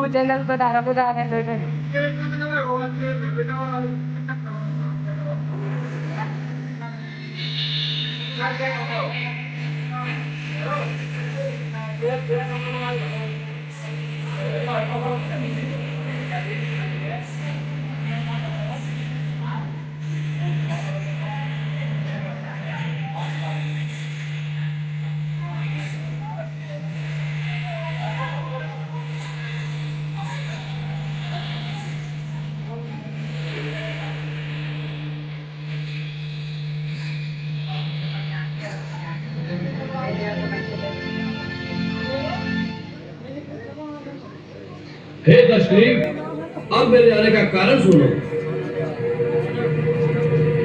Channel पर बता रहे हे तशरीफ, अब मेरे आने का कारण सुनो।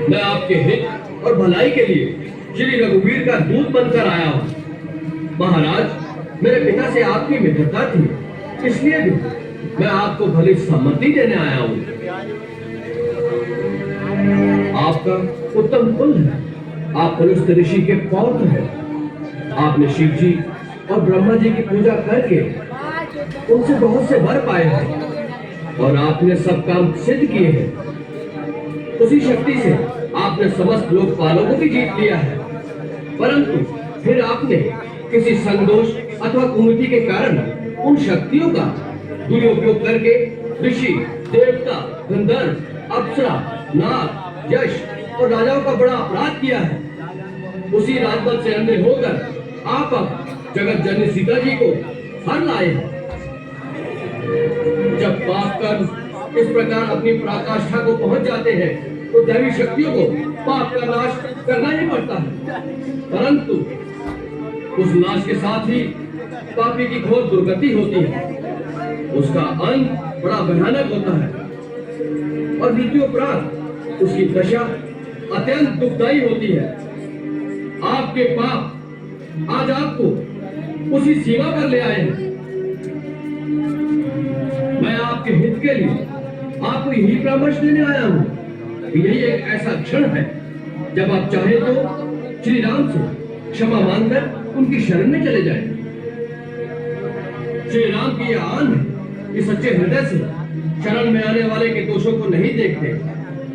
मैं आपके हित और भलाई के लिए श्री रघुवीर का दूत बनकर आया हूँ। महाराज, मेरे पिता से आपकी मित्रता थी, इसलिए भी मैं आपको भली सम्मति देने आया हूँ। आपका उत्तम कुल है, आप पुलस्त ऋषि के पौत्र हैं। आपने शिव जी और ब्रह्मा जी की पूजा करके उनसे बहुत से वर पाए हैं और आपने सब काम सिद्ध किए हैं। उसी शक्ति से आपने समस्त लोकपालों को भी जीत लिया है, परंतु फिर आपने किसी संदोष अथवा कुमति के कारण उन शक्तियों का दुरुपयोग करके ऋषि, देवता, गंधर्व, अप्सरा, नाग, यश और राजाओं का बड़ा अपराध किया है। उसी राजबल से अंधे होकर आप अब जगत जननी सीता जी को हर लाए हैं। जब पाप कर्म इस प्रकार अपनी पराकाष्ठा को पहुंच जाते हैं तो दैवी शक्तियों को पाप का नाश करना ही पड़ता है, परंतु उस नाश के साथ ही पापी की घोर दुर्गति होती है। उसका अंत बड़ा भयानक होता है और मृत्यु उपरांत उसकी दशा अत्यंत दुखदायी होती है। आपके पाप आज आपको उसी सीमा पर ले आए हैं। मैं आपके हित के लिए आपको यही परामर्श देने आया हूँ कि यही एक ऐसा क्षण है जब आप चाहे तो श्री राम से क्षमा मांगकर उनकी शरण में चले जाएं। श्री राम की यह आन है कि सच्चे हृदय से शरण में आने वाले के दोषों को नहीं देखते।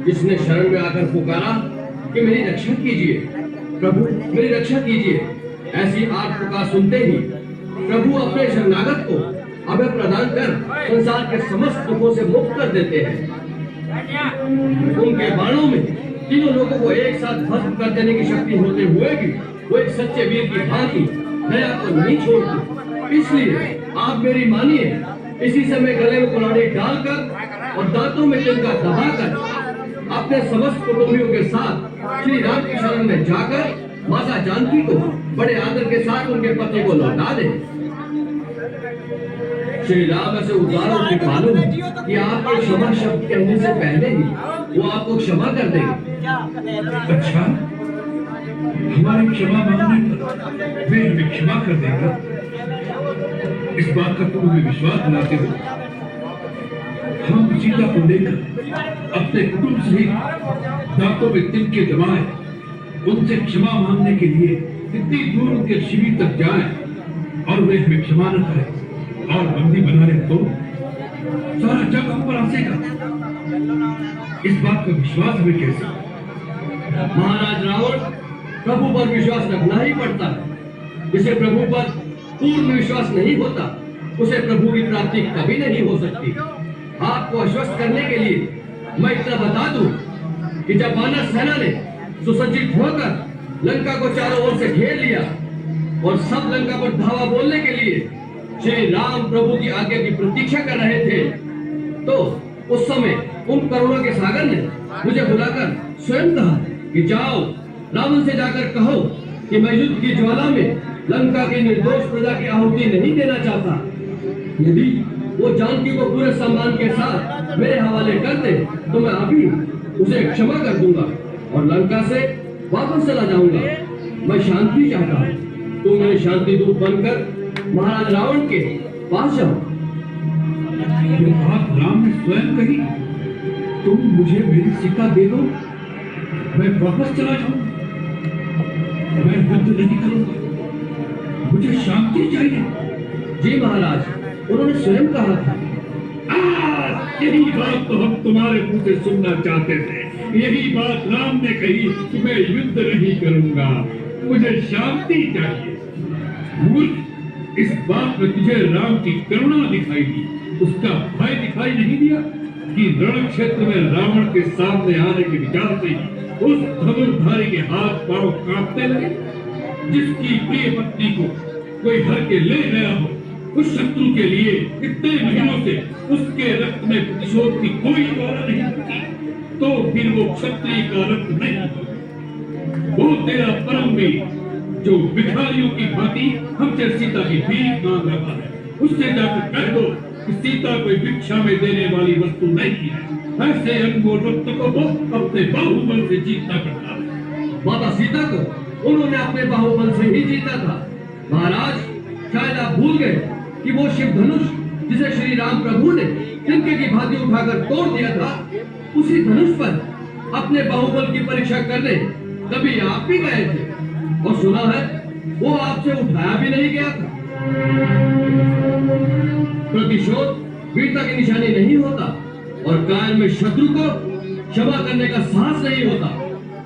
जिसने शरण में आकर पुकारा कि मेरी रक्षा कीजिए प्रभु, मेरी रक्षा कीजिए, ऐसी आर्त पुकार सुनते ही प्रभु अपने शरणागत को अभय प्रदान कर संसार के समस्त दुखों से मुक्त कर देते हैं। उनके बाणों में तीनों लोगों को एक साथ भस्म कर देने की शक्ति होते हुए भी वो एक सच्चे वीर की भांति दया को नहीं छोड़ते। इसलिए आप मेरी मानिए, इसी समय गले में कुल्हाड़ी डालकर और दांतों में तिनका दबाकर अपने समस्त कुटुंबियों के साथ श्री राम की शरण में जाकर माता जानकी को बड़े आदर के साथ उनके पति को लौटा दे। श्री राम ऐसे उदाहरण से मालूम है कि आपके क्षमा शब्द कहने से पहले ही वो आपको क्षमा कर देंगे। अच्छा, हमारी क्षमा मांगने पर वे हमें क्षमा कर देंगे, इस बात का तुम हमें विश्वास दिलाते हो? हम सीता को लेकर अपने कुटुंब सहित दांतों में तिनके दबाए उनसे क्षमा मांगने के लिए इतनी दूर उनके शिविर तक जाएं और वे हमें क्षमा न करें और बंदी बना ले तो सारा जग हम पर हंसेगा। इस बात का विश्वास हमें कैसे? महाराज रावण, प्रभु पर विश्वास रखना ही पड़ता है। जिसे प्रभु पर पूर्ण विश्वास नहीं होता उसे प्रभु की प्राप्ति कभी नहीं हो सकती। आपको आश्वस्त करने के लिए मैं इतना बता दूं कि जब वानर सेना ने सुसज्जित होकर लंका को चारों ओर से घेर लिया और सब लंका पर धावा बोलने के लिए श्री राम प्रभु की आज्ञा की प्रतीक्षा कर रहे थे, तो उस समय उन करुणा के सागर ने मुझे बुलाकर स्वयं कहा कि जाओ रावण से जाकर कहो कि मैं युद्ध की ज्वाला में लंका की निर्दोष प्रजा की आहुति नहीं देना चाहता। यदि वो जानकी को पूरे सम्मान के साथ मेरे हवाले कर दे तो मैं अभी उसे क्षमा कर दूंगा और लंका से वापस चला जाऊंगा। मैं शांति चाहता हूँ, तुम मेरे शांति दूत बनकर महाराज रावण के पास जाओ। ये बात राम ने स्वयं कही? तुम मुझे मेरी सीता दे दो, मैं वापस चला जाऊं, मैं युद्ध नहीं करूंगा, मुझे शांति चाहिए। जी महाराज, उन्होंने स्वयं कहा था महाराज, यही बात तो हम तुम्हारे मुंह से सुनना चाहते थे। यही बात राम ने कही कि मैं युद्ध नहीं करूंगा, मुझे शांति चाहिए। मूर्ख, इस बात में तुझे राम की करुणा दिखाई दी, उसका भय दिखाई नहीं दिया कि रण क्षेत्र में रावण के सामने आने के विचार से उस धनुर्धारी के हाथ पांव कांपने लगे। जिसकी प्रिय पत्नी को कोई हर के ले गया हो, उस शत्रु के लिए इतने महीनों से उसके रक्त में प्रतिशोध की कोई ज्वाला नहीं होती, तो फिर वो क्षत्रिय का रक्त नहीं होगा। वो तेरा परम वीर जो भिखारियों की भांति हमसे सीता की भीख मांग रहा है, उससे जाकर कह दो कि सीता कोई भिक्षा में देने वाली वस्तु नहीं है। ऐसे अनमोल रत्न को वो अपने बाहुबल से जीतना पड़ता है। माता सीता को उन्होंने अपने बाहुबल से ही जीता था। महाराज, शायद आप भूल गए कि वो शिव धनुष जिसे श्री राम प्रभु ने तिनके की भांति उठाकर तोड़ दिया था, उसी धनुष पर अपने बाहुबल की परीक्षा करने कभी आप भी गए थे, और सुना है वो आपसे उठाया भी नहीं गया था। प्रतिशोध वीरता की निशानी नहीं होता, और कायल में शत्रु को क्षमा करने का साहस नहीं होता।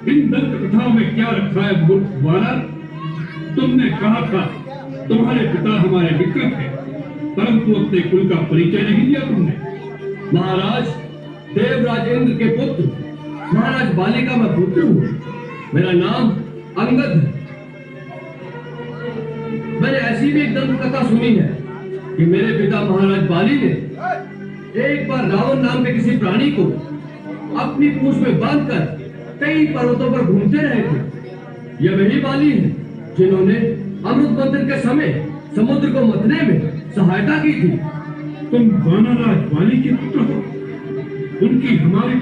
इन दंत कथाओं में क्या रखा है मूर्ख वानर? तुमने कहा था तुम्हारे पिता हमारे विकृत हैं, परंतु अपने कुल का परिचय नहीं दिया तुमने। महाराज, देवराज इंद्र के पुत्र महाराज बाली का मैं पुत्र हूँ। मेरा नाम अंगद है। मैंने ऐसी भी एक दंत कथा सुनी है कि मेरे पिता महाराज बाली ने एक बार रावण नाम के किसी प्राणी को अपनी पूंछ में बांधकर कई पर्वतों पर घूमते रहे थे। यह वही बाली है जिन्होंने अमृत मंथन के समय समुद्र को मथने में सहायता की थी। तुम वानराज बाली के पुत्र हो, उनकी हमारी